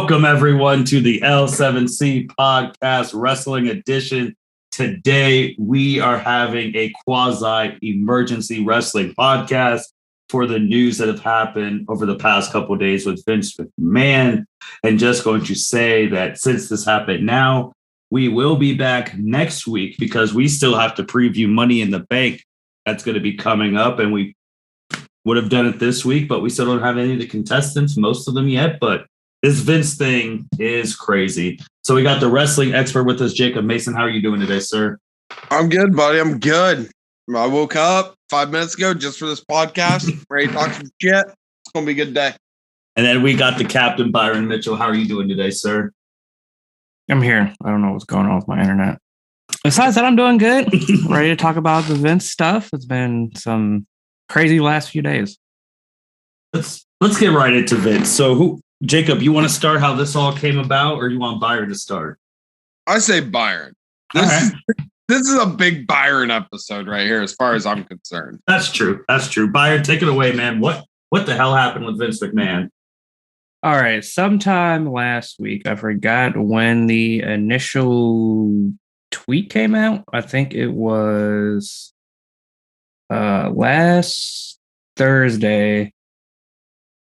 Welcome, everyone, to the L7C Podcast Wrestling Edition. Today, we are having a quasi-emergency wrestling podcast for the news that have happened over the past couple of days with Vince McMahon. And just going to say that since this happened now, we will be back next week because we still have to preview Money in the Bank. That's going to be coming up, and we would have done it this week, but we still don't have any of the contestants, most of them yet, but this Vince thing is crazy. So we got the wrestling expert with us, Jacob Mason. How are you doing today, sir? I'm good, buddy. I'm good. I woke up 5 minutes ago just for this podcast. Ready to talk some shit. It's going to be a good day. And then we got the captain, Byron Mitchell. How are you doing today, sir? I'm here. I don't know what's going on with my internet. Besides that, I'm doing good. Ready to talk about the Vince stuff. It's been some crazy last few days. Let's get right into Vince. So Jacob, you want to start how this all came about, or you want Byron to start? I say Byron. This is a big Byron episode right here, as far as I'm concerned. That's true. Byron, take it away, man. What the hell happened with Vince McMahon? All right. Sometime last week, I forgot when the initial tweet came out. I think it was last Thursday.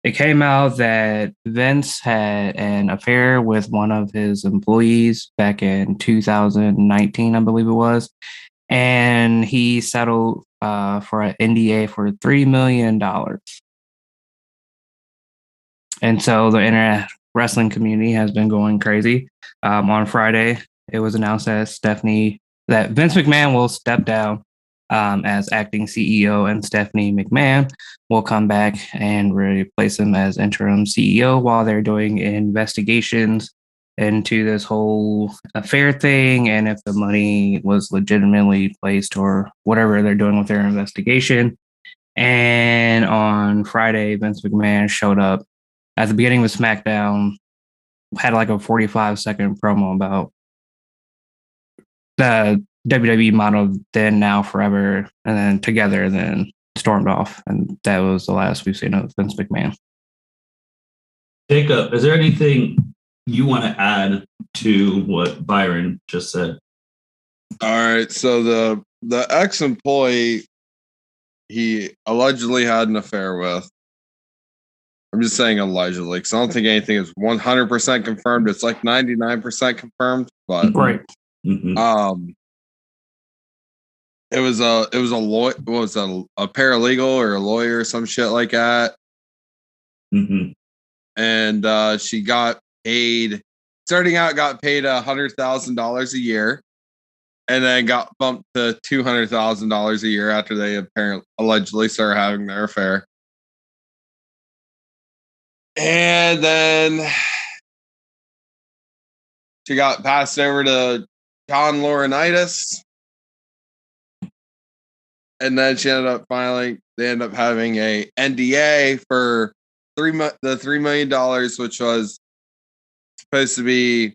It came out that Vince had an affair with one of his employees back in 2019, I believe it was. And he settled for an NDA for $3 million. And so the internet wrestling community has been going crazy. On Friday, it was announced that Vince McMahon will step down as acting CEO, and Stephanie McMahon will come back and replace him as interim CEO while they're doing investigations into this whole affair thing and if the money was legitimately placed or whatever they're doing with their investigation. And on Friday, Vince McMahon showed up at the beginning of SmackDown, had like a 45-second promo about the WWE motto, then, now, forever, and then together, then stormed off. And that was the last we've seen of Vince McMahon. Jacob, is there anything you want to add to what Byron just said? All right. So the ex-employee he allegedly had an affair with. I'm just saying allegedly because I don't think anything is 100% confirmed. It's like 99% confirmed, but right. Mm-hmm. It was a paralegal or a lawyer or some shit like that. Mm-hmm. And she got paid $100,000 a year, and then got bumped to $200,000 a year after they allegedly started having their affair. And then she got passed over to John Laurinaitis. And then they ended up having a NDA for the $3 million, which was supposed to be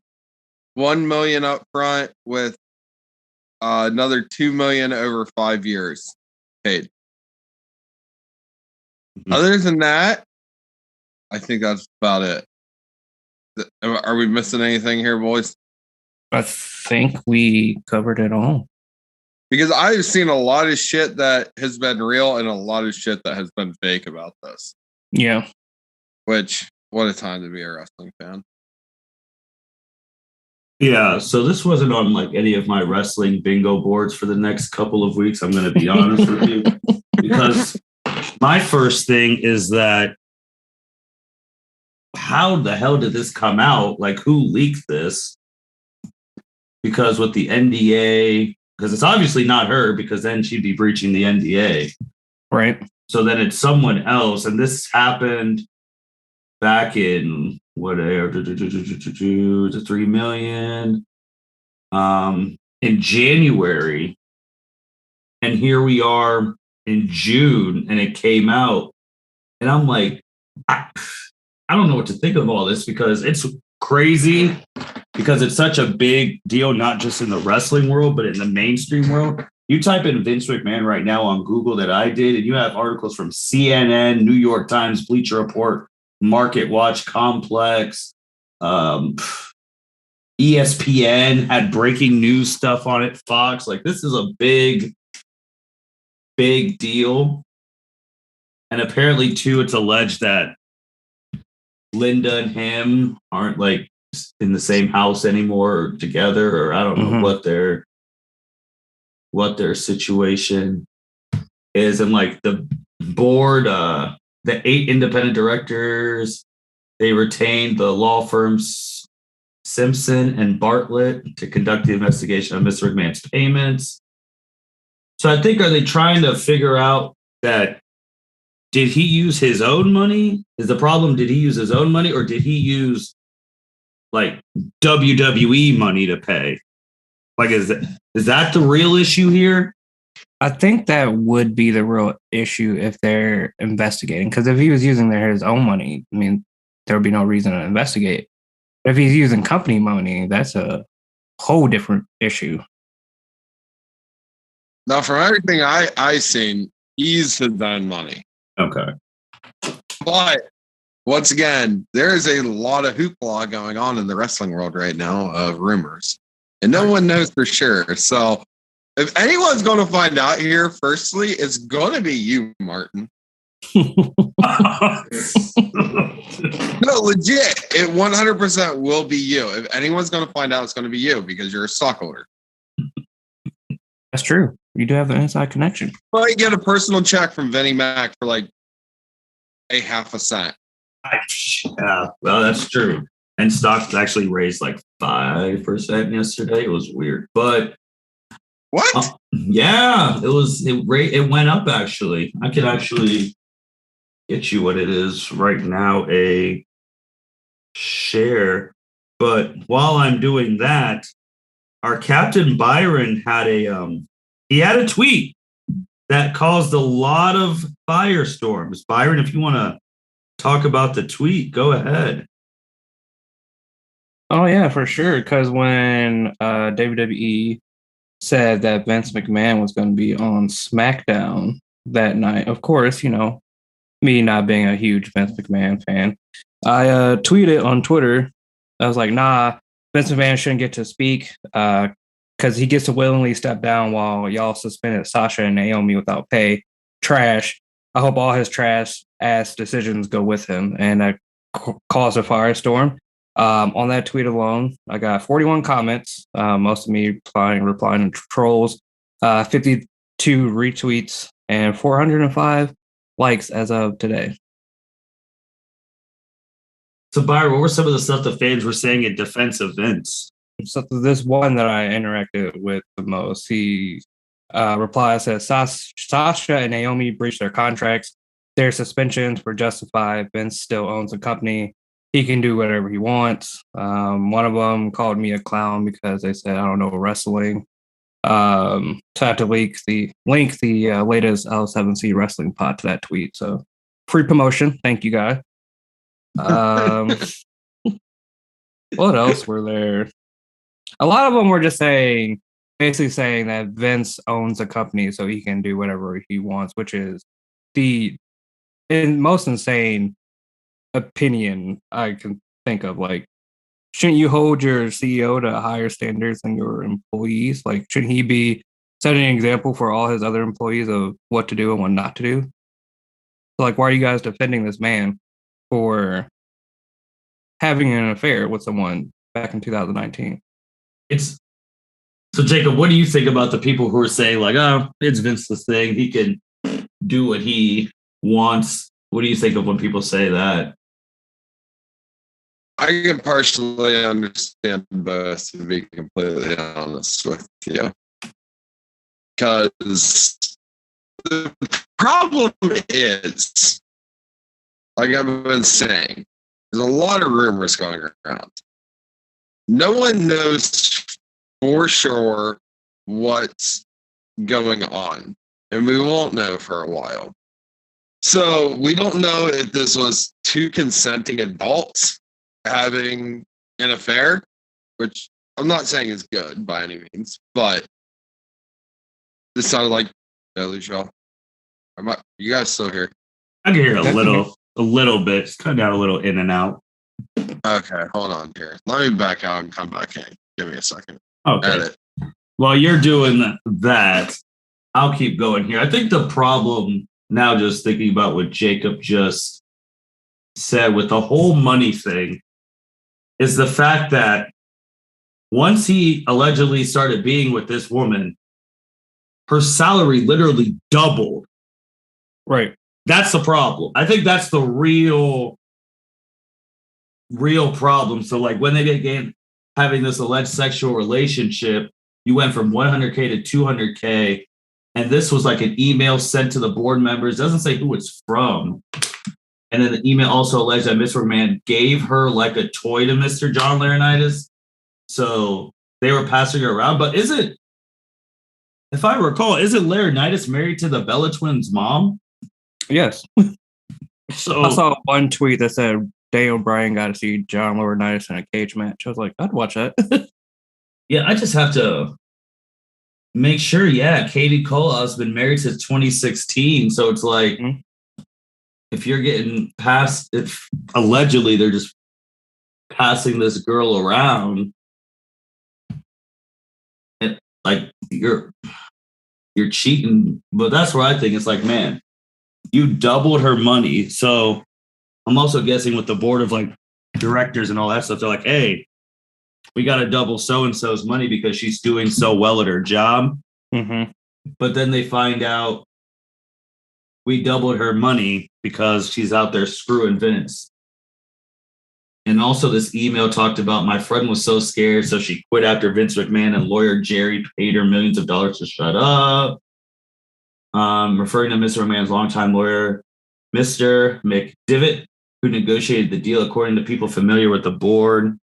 $1 million up front with another $2 million over 5 years paid. Mm-hmm. Other than that, I think that's about it. Are we missing anything here, boys? I think we covered it all. Because I've seen a lot of shit that has been real and a lot of shit that has been fake about this. Yeah. Which, what a time to be a wrestling fan. Yeah, so this wasn't on like any of my wrestling bingo boards for the next couple of weeks. I'm going to be honest with you. Because my first thing is that how the hell did this come out? Like, who leaked this? Because with the NDA... Because it's obviously not her, because then she'd be breaching the NDA. Right. So then it's someone else. And this happened back in, the 3 million in January. And here we are in June, and it came out. And I'm like, I don't know what to think of all this, because it's crazy. Because it's such a big deal, not just in the wrestling world, but in the mainstream world. You type in Vince McMahon right now on Google that I did, and you have articles from CNN, New York Times, Bleacher Report, Market Watch, Complex, ESPN had breaking news stuff on it. Fox, like this is a big deal. And apparently, too, it's alleged that Linda and him aren't like in the same house anymore or together, or I don't know what their situation is. And like the board, the 8 independent directors, they retained the law firms Simpson and Bartlett to conduct the investigation of Mr. McMahon's payments. So I think, are they trying to figure out that did he use his own money? Is the problem, did he use his own money or did he use like WWE money to pay? Like, is that the real issue here? I think that would be the real issue if they're investigating. Because if he was using his own money, I mean, there would be no reason to investigate. But if he's using company money, that's a whole different issue. Now, from everything I've seen, he's his own money. Okay. But once again, there is a lot of hoopla going on in the wrestling world right now of rumors. And no one knows for sure. So if anyone's going to find out here, firstly, it's going to be you, Martin. No, legit. It 100% will be you. If anyone's going to find out, it's going to be you because you're a stockholder. That's true. You do have the inside connection. Well, you get a personal check from Vinnie Mac for like a half a cent. Yeah, well, that's true. And stocks actually raised like 5% yesterday. It was weird, but what? Yeah, it went up actually. I could actually get you what it is right now, a share. But while I'm doing that, our captain Byron had a tweet that caused a lot of firestorms. Byron, if you want to talk about the tweet, go ahead. Oh yeah, for sure. Because when WWE said that Vince McMahon was going to be on SmackDown that night, of course, me not being a huge Vince McMahon fan, I tweeted on Twitter. I was like, nah, Vince McMahon shouldn't get to speak because he gets to willingly step down while y'all suspended Sasha and Naomi without pay. Trash. I hope all his trash ass decisions go with him. And that caused a firestorm. On that tweet alone, I got 41 comments, most of me replying to trolls, 52 retweets, and 405 likes as of today. So, Byron, what were some of the stuff the fans were saying in defense of Vince? So this one that I interacted with the most, he replies, says, Sasha and Naomi breached their contracts. Their suspensions were justified. Vince still owns the company. He can do whatever he wants. One of them called me a clown because they said I don't know wrestling. So I have to link the latest L7C wrestling pod to that tweet. So free promotion. Thank you, guys. What else were there? A lot of them were just basically saying that Vince owns a company, so he can do whatever he wants, which is the most insane opinion I can think of. Like, shouldn't you hold your CEO to higher standards than your employees? Like, shouldn't he be setting an example for all his other employees of what to do and what not to do? So, like, why are you guys defending this man for having an affair with someone back in 2019? So, Jacob, what do you think about the people who are saying, like, oh, it's Vince's thing, he can do what he wants? What do you think of when people say that? I can partially understand both, to be completely honest with you. Because the problem is, like I've been saying, there's a lot of rumors going around. No one knows for sure what's going on, and we won't know for a while. So we don't know if this was two consenting adults having an affair, which I'm not saying is good by any means, but this sounded like Lucio. You guys still here? I can hear a little bit. It's coming down a little in and out. Okay, hold on here. Let me back out and come back in. Give me a second. Okay. Edit. While you're doing that, I'll keep going here. I think the problem now, just thinking about what Jacob just said with the whole money thing, is the fact that once he allegedly started being with this woman, her salary literally doubled. Right. That's the problem. I think that's the real problem. So, like, when they began having this alleged sexual relationship, you went from 100K to 200K. And this was like an email sent to the board members. It doesn't say who it's from. And then the email also alleged that Mr. McMahon gave her like a toy to Mr. John Laurinaitis. So they were passing her around. But if I recall, isn't Laurinaitis married to the Bella Twins' mom? Yes. So I saw one tweet that said Daniel Bryan got to see John Laurinaitis in a cage match. I was like, I'd watch that. yeah, I just have to make sure. Yeah, Katie Cole has been married since 2016. So it's like, if you're getting past, if allegedly they're just passing this girl around, and like you're cheating. But that's where I think it's like, man, you doubled her money. So I'm also guessing with the board of like directors and all that stuff, they're like, hey, we got to double so-and-so's money because she's doing so well at her job. Mm-hmm. But then they find out we doubled her money because she's out there screwing Vince. And also this email talked about my friend was so scared, so she quit after Vince McMahon and lawyer Jerry paid her millions of dollars to shut up. Referring to Mr. McMahon's longtime lawyer, Mr. McDivitt, who negotiated the deal according to people familiar with the board.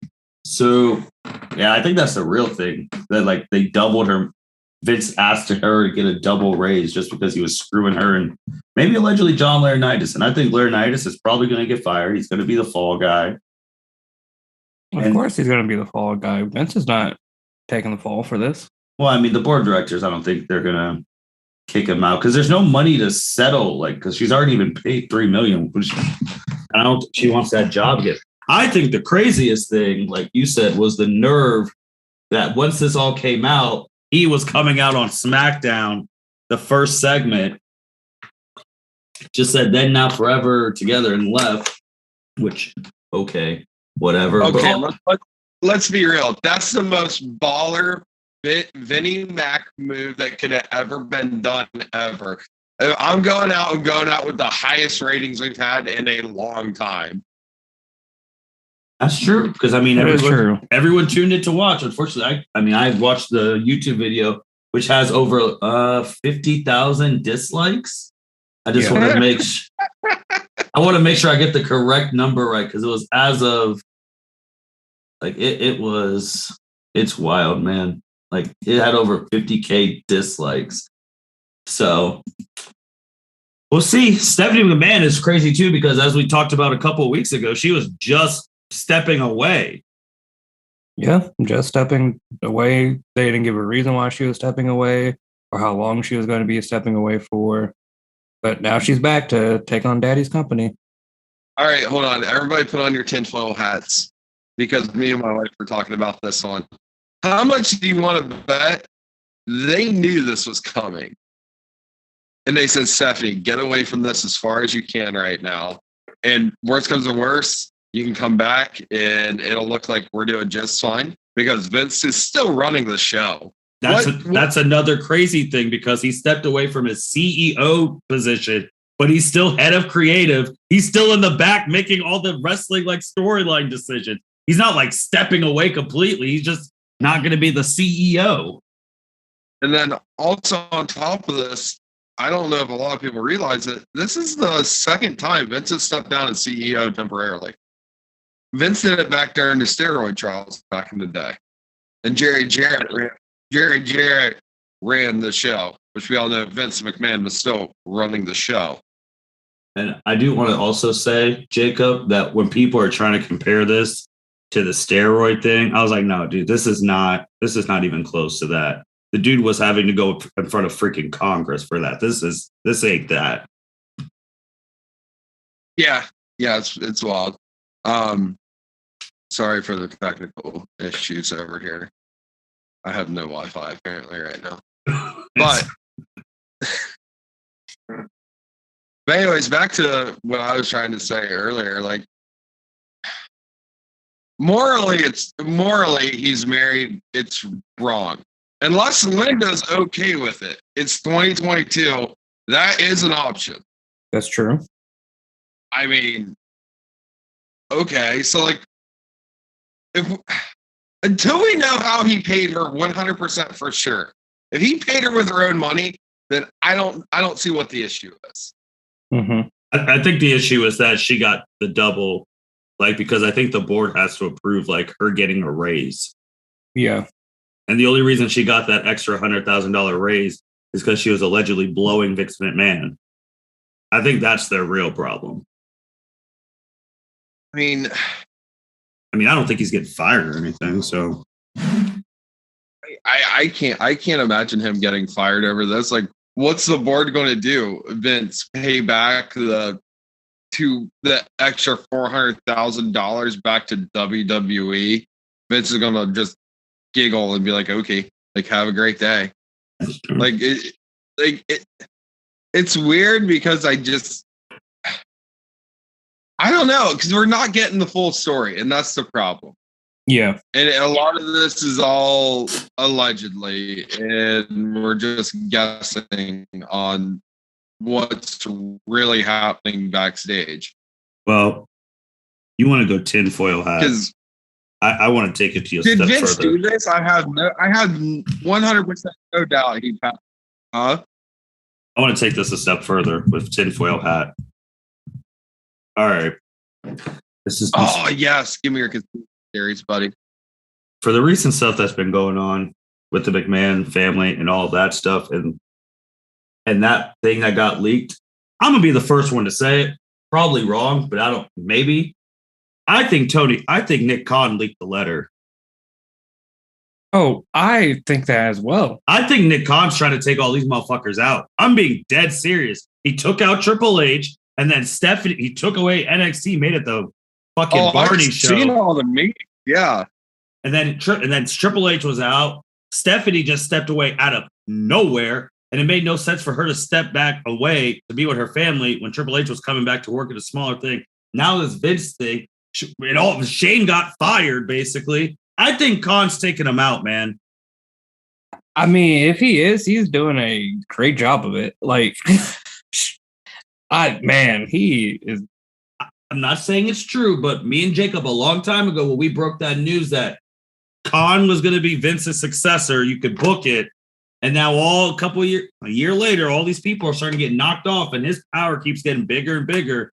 So, yeah, I think that's the real thing. That like they doubled her. Vince asked her to get a double raise just because he was screwing her and maybe allegedly John Laurinaitis. And I think Laurinaitis is probably going to get fired. He's going to be the fall guy. Of course he's going to be the fall guy. Vince is not taking the fall for this. Well, I mean, the board of directors, I don't think they're going to kick him out because there's no money to settle. Like, because she's already been paid $3 million. Which I don't think she wants that job again. I think the craziest thing, like you said, was the nerve that once this all came out, he was coming out on SmackDown, the first segment, just said then, now, forever together and left, which, okay, whatever. Okay, let's be real. That's the most baller Vinnie Mac move that could have ever been done ever. I'm going out with the highest ratings we've had in a long time. That's true. Because, I mean, everyone tuned in to watch. Unfortunately, I watched the YouTube video, which has over 50,000 dislikes. I just want to make sure I get the correct number right. Because it was as of, like, it's wild, man. Like, it had over 50K dislikes. So, we'll see. Stephanie McMahon is crazy, too, because as we talked about a couple of weeks ago, she was just stepping away. Yeah, just stepping away. They didn't give a reason why she was stepping away or how long she was going to be stepping away for. But now she's back to take on Daddy's company. All right, hold on. Everybody put on your tinfoil hats because me and my wife were talking about this one. How much do you want to bet they knew this was coming? And they said, Stephanie, get away from this as far as you can right now. And worst comes to worst, you can come back and it'll look like we're doing just fine because Vince is still running the show. That's another crazy thing because he stepped away from his CEO position, but he's still head of creative. He's still in the back making all the wrestling like storyline decisions. He's not like stepping away completely. He's just not going to be the CEO. And then also on top of this, I don't know if a lot of people realize it. This is the second time Vince has stepped down as CEO temporarily. Vince did it back during the steroid trials back in the day. And Jerry Jarrett ran the show, which we all know Vince McMahon was still running the show. And I do want to also say, Jacob, that when people are trying to compare this to the steroid thing, I was like, no, dude, this is not even close to that. The dude was having to go in front of freaking Congress for that. This ain't that. Yeah, it's wild. Sorry for the technical issues over here. I have no Wi-Fi apparently right now. But anyways, back to what I was trying to say earlier. Like, morally, he's married. It's wrong. Unless Linda's okay with it. It's 2022. That is an option. That's true. I mean, okay, so like, until we know how he paid her 100% for sure. If he paid her with her own money, then I don't see what the issue is. Mm-hmm. I think the issue is that she got the double, like, because I think the board has to approve like her getting a raise. Yeah. And the only reason she got that extra $100,000 raise is because she was allegedly blowing Vince McMahon. I think that's their real problem. I mean, I don't think he's getting fired or anything. So I can't imagine him getting fired over this. Like, what's the board going to do? Vince, pay back the extra $400,000 back to WWE? Vince is going to just giggle and be like, okay, like, have a great day. Like, it's weird because I don't know, because we're not getting the full story, and that's the problem. Yeah. And a lot of this is all allegedly, and we're just guessing on what's really happening backstage. Well, you want to go tinfoil hat. Because I want to take it to you a did step Vince further. do this? I have 100% no doubt he passed. I want to take this a step further with tinfoil hat. All right. This is Oh, yes. Give me your conspiracy theories, buddy. for the recent stuff that's been going on with the McMahon family and all of that stuff, and that thing that got leaked. I'm gonna be the first one to say it. Probably wrong, but maybe. I think Nick Khan leaked the letter. Oh, I think that as well. I think Nick Khan's trying to take all these motherfuckers out. I'm being dead serious. He took out Triple H, and then Stephanie, he took away NXT, made it the fucking Barney show. Seen all the meetings. Yeah. And then Triple H was out. Stephanie just stepped away out of nowhere. And it made no sense for her to step back away to be with her family when Triple H was coming back to work at a smaller thing. Now this Vince thing, Shane got fired, basically. I think Khan's taking him out, man. I mean, if he is, he's doing a great job of it. Like, he is. I'm not saying it's true, but me and Jacob a long time ago, when we broke that news that Khan was going to be Vince's successor, you could book it. And now a year later, all these people are starting to get knocked off, and his power keeps getting bigger and bigger.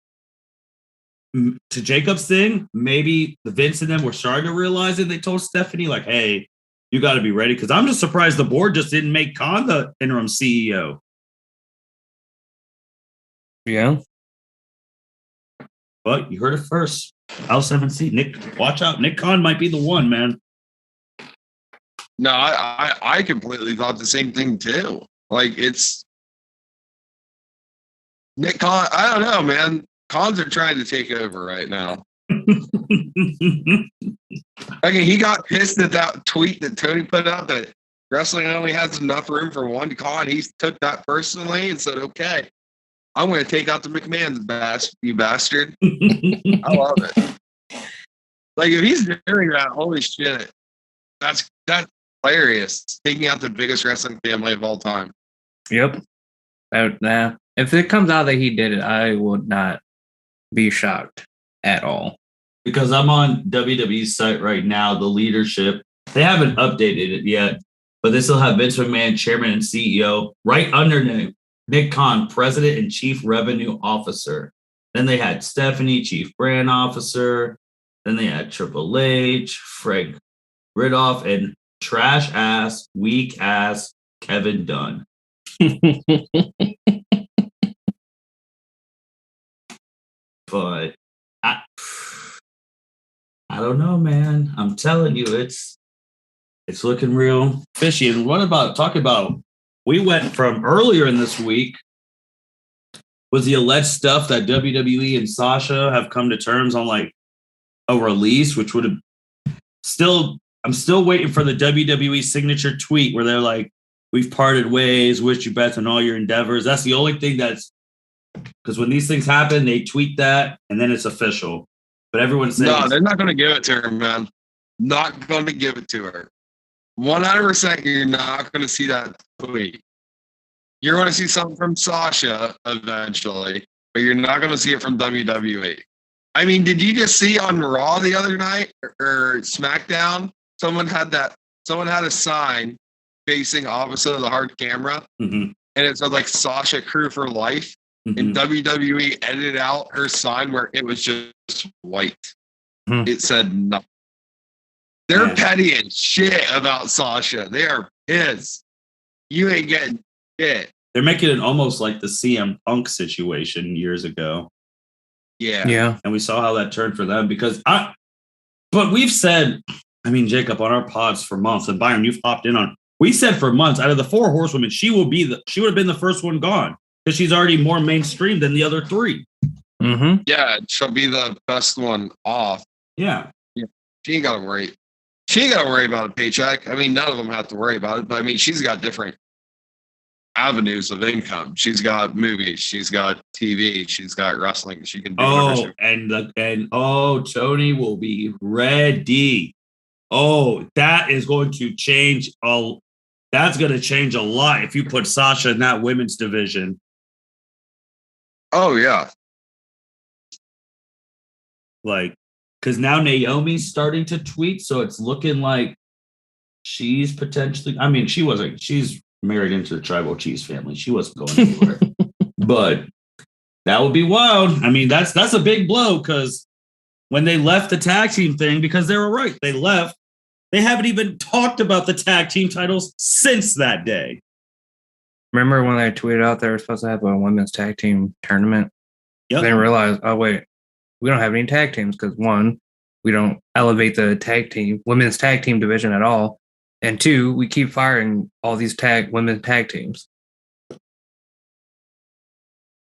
To Jacob's thing, maybe the Vince and them were starting to realize it. They told Stephanie, like, hey, you got to be ready. Because I'm just surprised the board just didn't make Khan the interim CEO. Yeah. But you heard it first. L7C. Nick, watch out. Nick Khan might be the one, man. No, I completely thought the same thing too. Like, it's Nick Khan. I don't know, man. Khans are trying to take over right now. Okay, he got pissed at that tweet that Tony put out that wrestling only has enough room for one Khan. He took that personally and said, "Okay, I'm going to take out the McMahons, you bastard." I love it. Like, if he's doing that, holy shit, that's hilarious. Taking out the biggest wrestling family of all time. Yep. If it comes out that he did it, I would not be shocked at all. Because I'm on WWE's site right now, the leadership, they haven't updated it yet, but they still have Vince McMahon, chairman and CEO, right under Nick Khan, president and chief revenue officer. Then they had Stephanie, chief brand officer. Then they had Triple H, Frank Ridolph, and trash ass, weak ass Kevin Dunn. But I don't know, man. I'm telling you, it's looking real fishy. And we went from earlier in this week was the alleged stuff that WWE and Sasha have come to terms on, like a release, which would have I'm still waiting for the WWE signature tweet where they're like, "We've parted ways. Wish you best in all your endeavors." That's the only thing that's because when these things happen, they tweet that and then it's official. But everyone's saying, no, they're not going to give it to her, man. Not going to give it to her. 100%, you're not going to see that tweet. You're going to see something from Sasha eventually, but you're not going to see it from WWE. I mean, did you just see on Raw the other night or SmackDown? Someone had a sign facing opposite of the hard camera, and it said like Sasha Crew for Life. And WWE edited out her sign where it was just white. It said nothing. They're petty as shit about Sasha. They are pissed. You ain't getting shit. They're making it almost like the CM Punk situation years ago. Yeah. And we saw how that turned for them but we've said, I mean, Jacob, on our pods for months, and Byron, you've hopped in on, we said for months, out of the 4 horsewomen, she would have been the first one gone because she's already more mainstream than the other 3. Yeah, she'll be the best one off. Yeah. She ain't got to worry. She ain't got to worry about a paycheck. I mean, none of them have to worry about it, but I mean, she's got different avenues of income. She's got movies, she's got TV, she's got wrestling. She can do Tony will be ready. That is going to change that's going to change a lot if you put Sasha in that women's division. Oh yeah. Like, because now Naomi's starting to tweet, so it's looking like she's potentially, I mean, she's married into the Tribal Cheese family. She wasn't going anywhere. But that would be wild. I mean, that's a big blow because when they left the tag team thing, because they were right, they left. They haven't even talked about the tag team titles since that day. Remember when they tweeted out they were supposed to have a women's tag team tournament? Yep. They realized, oh wait, we don't have any tag teams because 1, we don't elevate the women's tag team division at all. And 2, we keep firing all these women's tag teams.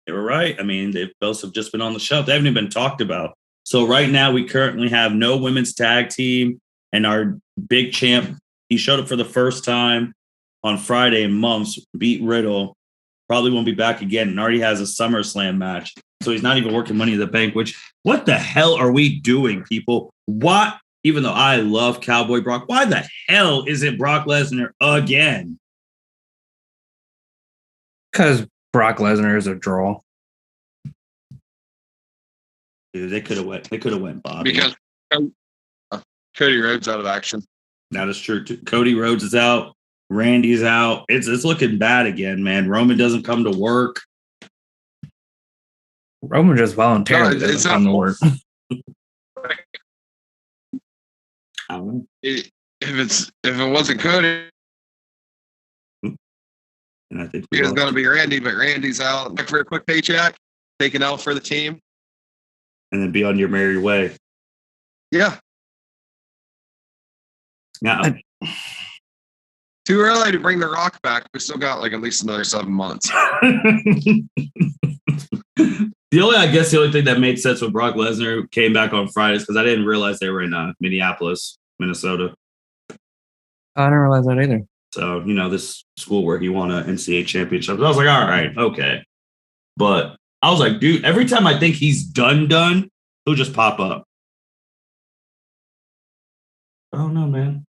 They were right. I mean, they both have just been on the shelf. They haven't even been talked about. So right now, we currently have no women's tag team. And our big champ, he showed up for the first time on Friday in months, beat Riddle. Probably won't be back again and already has a SummerSlam match. So he's not even working Money in the Bank, which what the hell are we doing, people? What? Even though I love Cowboy Brock, why the hell is it Brock Lesnar again? Because Brock Lesnar is a draw. Dude, they could have went Bobby. Because Cody Rhodes out of action. That is true. Cody Rhodes is out. Randy's out. It's looking bad again, man. Roman doesn't come to work. Roman just voluntarily doesn't come to work. I don't know. If it wasn't Cody, and I think it's going to be Randy, but Randy's out for a quick paycheck, taking out for the team, and then be on your merry way. Yeah. Now, too early to bring the Rock back. We still got like at least another 7 months. The only thing that made sense when Brock Lesnar came back on Friday is because I didn't realize they were in Minneapolis, Minnesota. I didn't realize that either. So, this school where he won an NCAA championship. I was like, all right, okay. But I was like, dude, every time I think he's done, he'll just pop up. Oh, no, man.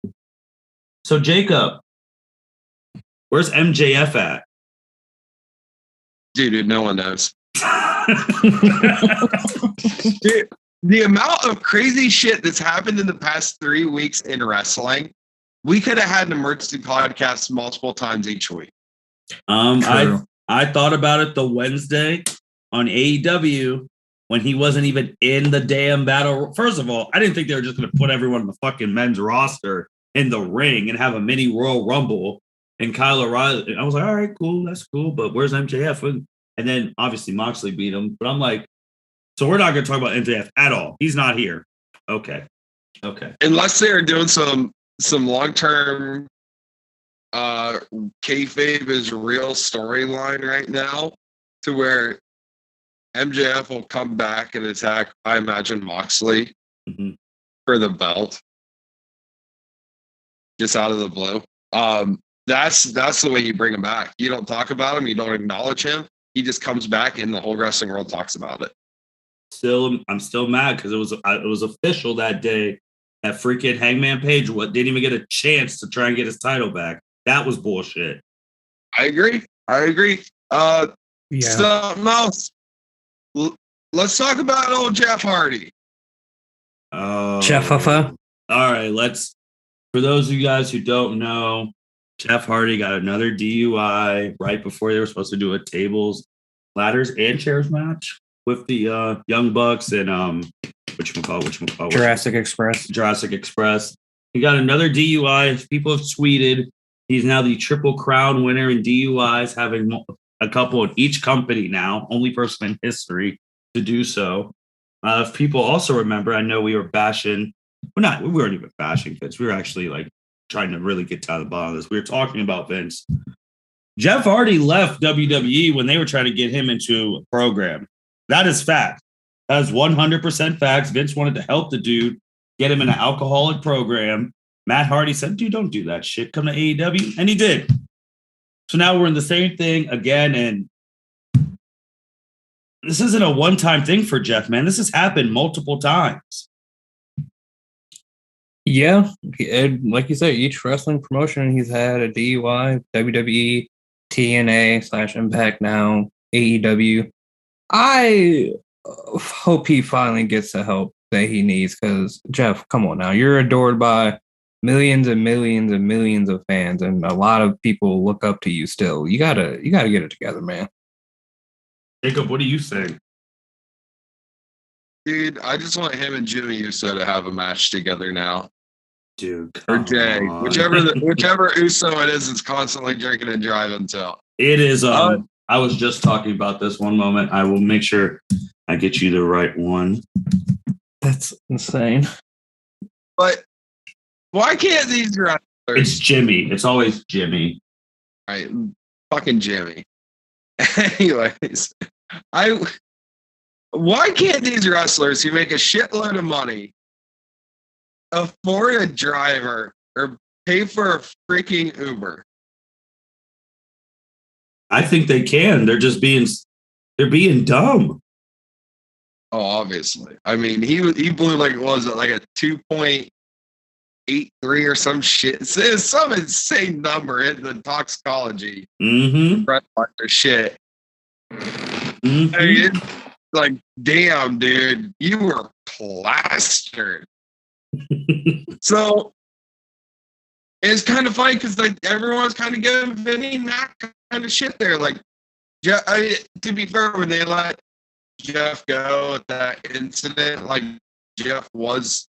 So, Jacob, where's MJF at? Dude, no one knows. Dude, the amount of crazy shit that's happened in the past 3 weeks in wrestling, we could have had an emergency podcast multiple times each week. I thought about it the Wednesday on AEW when he wasn't even in the damn battle. First of all, I didn't think they were just going to put everyone on the fucking men's roster in the ring and have a mini Royal Rumble and Kyle O'Reilly. I was like, all right, cool, that's cool, but where's MJF? And then obviously Moxley beat him. But I'm like, so we're not going to talk about MJF at all. He's not here. Okay. Unless they're doing some long-term kayfabe is real storyline right now to where MJF will come back and attack, I imagine, Moxley for the belt. just out of the blue. That's the way you bring him back. You don't talk about him. You don't acknowledge him. He just comes back, and the whole wrestling world talks about it. I'm still mad because it was official that day. That freaking Hangman Page didn't even get a chance to try and get his title back. That was bullshit. I agree. Something else. Let's talk about old Jeff Hardy. Jeff Huffa. All right, for those of you guys who don't know, Jeff Hardy got another DUI right before they were supposed to do a tables, ladders, and chairs match with the Young Bucks and whatchamacallit? Jurassic Express. Jurassic Express. He got another DUI. People have tweeted he's now the Triple Crown winner in DUIs, having a couple in each company now. Only person in history to do so. If people also remember, I know we were bashing. We weren't even bashing Vince. We were actually like trying to really get to the bottom of this. We were talking about Vince. Jeff Hardy left WWE when they were trying to get him into a program. That is fact. That is 100% facts. Vince wanted to help the dude, get him in an alcoholic program. Matt Hardy said, dude, don't do that shit. Come to AEW. And he did. So now we're in the same thing again. And this isn't a one-time thing for Jeff, man. This has happened multiple times. Yeah. Like you said, each wrestling promotion he's had a DUI, WWE, TNA / Impact now, AEW. I hope he finally gets the help that he needs because, Jeff, come on now. You're adored by millions and millions and millions of fans, and a lot of people look up to you still. You gotta get it together, man. Jacob, what do you think? Dude, I just want him and Jimmy Uso to have a match together now. Dude, or Jay, whichever Uso it is constantly drinking and driving to. It is. I was just talking about this one moment. I will make sure I get you the right one. That's insane. But why can't these wrestlers? It's Jimmy. It's always Jimmy. Right, fucking Jimmy. Anyways, why can't these wrestlers who make a shitload of money afford a driver or pay for a freaking Uber? I think they can. They're being dumb. Oh, obviously. I mean, he blew like, what was it, like a 2.83 or some shit. It's some insane number in the toxicology. Shit. Mm-hmm. I mean, it's like, damn, dude, you were plastered. So it's kind of funny because like everyone's kind of giving Vinny that kind of shit there. Like, to be fair, when they let Jeff go at that incident, like Jeff was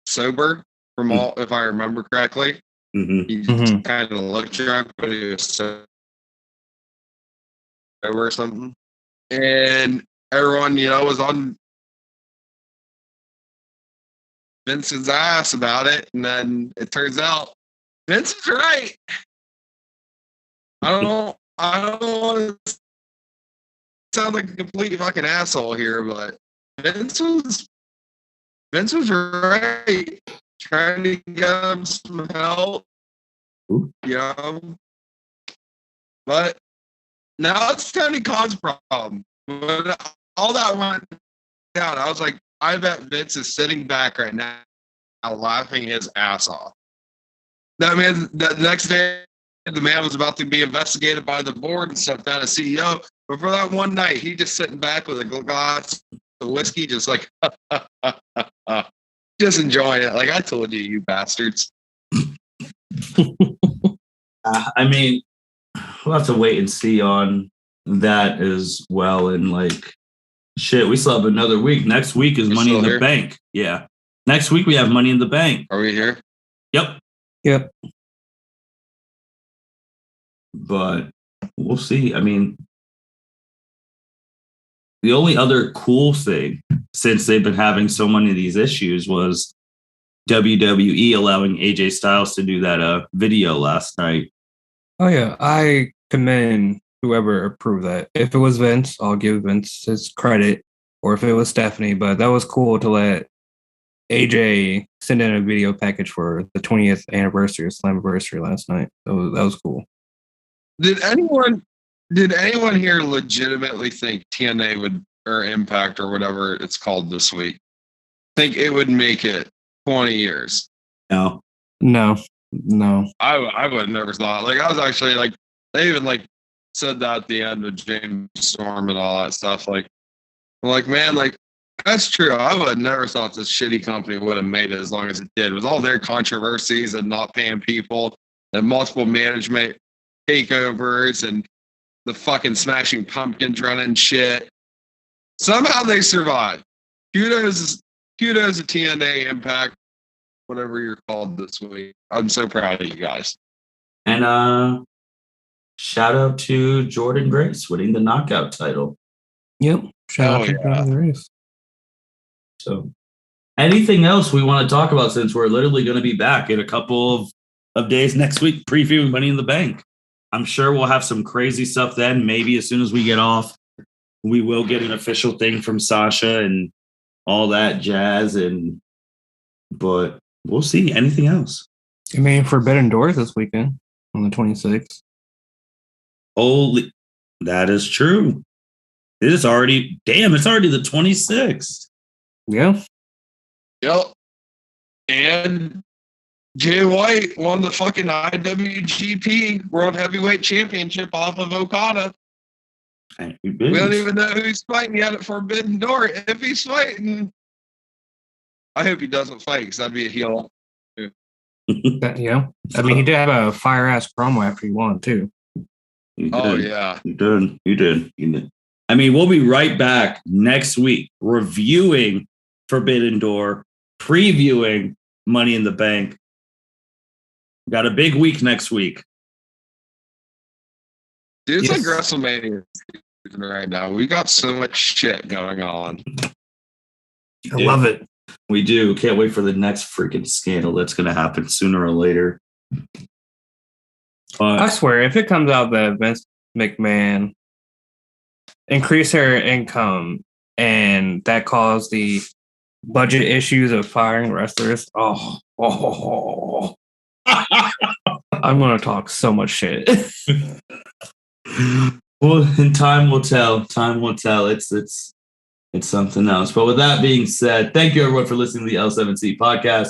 sober from all, if I remember correctly. He just kind of looked drunk, but he was sober or something. And everyone, was on Vince's ass about it, and then it turns out Vince is right. I don't want to sound like a complete fucking asshole here, but Vince was right. Trying to get him some help, but now it's Tony Khan's problem. But all that went down, I was like, I bet Vince is sitting back right now laughing his ass off. That man, the next day, the man was about to be investigated by the board and stepped down as CEO. But for that one night, he just sitting back with a glass of whiskey, just like, just enjoying it. Like, I told you, you bastards. I mean, we'll have to wait and see on that as well. And like, shit, we still have another week. Next week is Money in the Bank. Yeah. Next week we have Money in the Bank. Are we here? Yep. But we'll see. I mean, the only other cool thing, since they've been having so many of these issues, was WWE allowing AJ Styles to do that video last night. Oh, yeah. I commend whoever approved that. If it was Vince, I'll give Vince his credit, or if it was Stephanie, but that was cool to let AJ sent in a video package for the 20th anniversary of Slammiversary last night. That was cool. Did anyone here legitimately think TNA would, or Impact or whatever it's called this week, think it would make it 20 years? No. I would have never thought. Like, I was actually like, they even like said that at the end of James Storm and all that stuff. Like, I'm like, man, like, that's true. I would have never thought this shitty company would have made it as long as it did. With all their controversies and not paying people and multiple management takeovers and the fucking Smashing Pumpkins running shit. Somehow they survived. Kudos to TNA, Impact, whatever you're called this week. I'm so proud of you guys. And shout out to Jordan Grace winning the knockout title. Yep. Shout out to Jordan Grace. So, anything else we want to talk about, since we're literally going to be back in a couple of days next week previewing Money in the Bank? I'm sure we'll have some crazy stuff then. Maybe as soon as we get off, we will get an official thing from Sasha and all that jazz. But we'll see. Anything else? I mean, Forbidden Doors this weekend on the 26th. Holy, that is true. It's already the 26th. Yeah. Yep. And Jay White won the fucking IWGP World Heavyweight Championship off of Okada. We don't even know who he's fighting yet at Forbidden Door. If he's fighting, I hope he doesn't fight, because that'd be a heel. Yeah. I mean, he did have a fire-ass promo after he won, too. Oh, yeah. You did. I mean, we'll be right back next week reviewing Forbidden Door, previewing Money in the Bank. Got a big week next week. Dude, it's like WrestleMania right now. We got so much shit going on. I love it. We do. Can't wait for the next freaking scandal that's going to happen sooner or later. I swear, if it comes out that Vince McMahon increased her income and that caused the budget issues of firing wrestlers, I'm going to talk so much shit. Well, and time will tell. It's something else. But with that being said, thank you everyone for listening to the L7C podcast.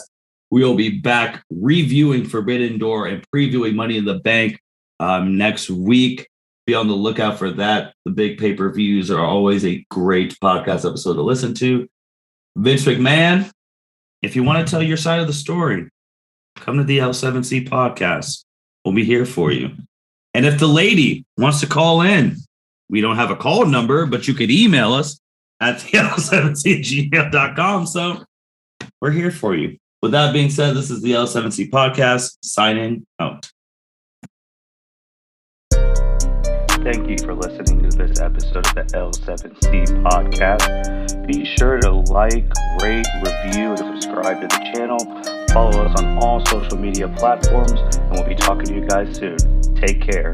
We will be back reviewing Forbidden Door and previewing Money in the Bank next week. Be on the lookout for that. The big pay-per-views are always a great podcast episode to listen to. Vince McMahon, if you want to tell your side of the story, come to the L7C podcast. We'll be here for you. And if the lady wants to call in, we don't have a call number, but you could email us at l7c@gmail.com. So we're here for you. With that being said, this is the L7C podcast signing out. Thank you for listening to this episode of the L7C podcast. Be sure to like, rate, review, and subscribe to the channel. Follow us on all social media platforms, and we'll be talking to you guys soon. Take care.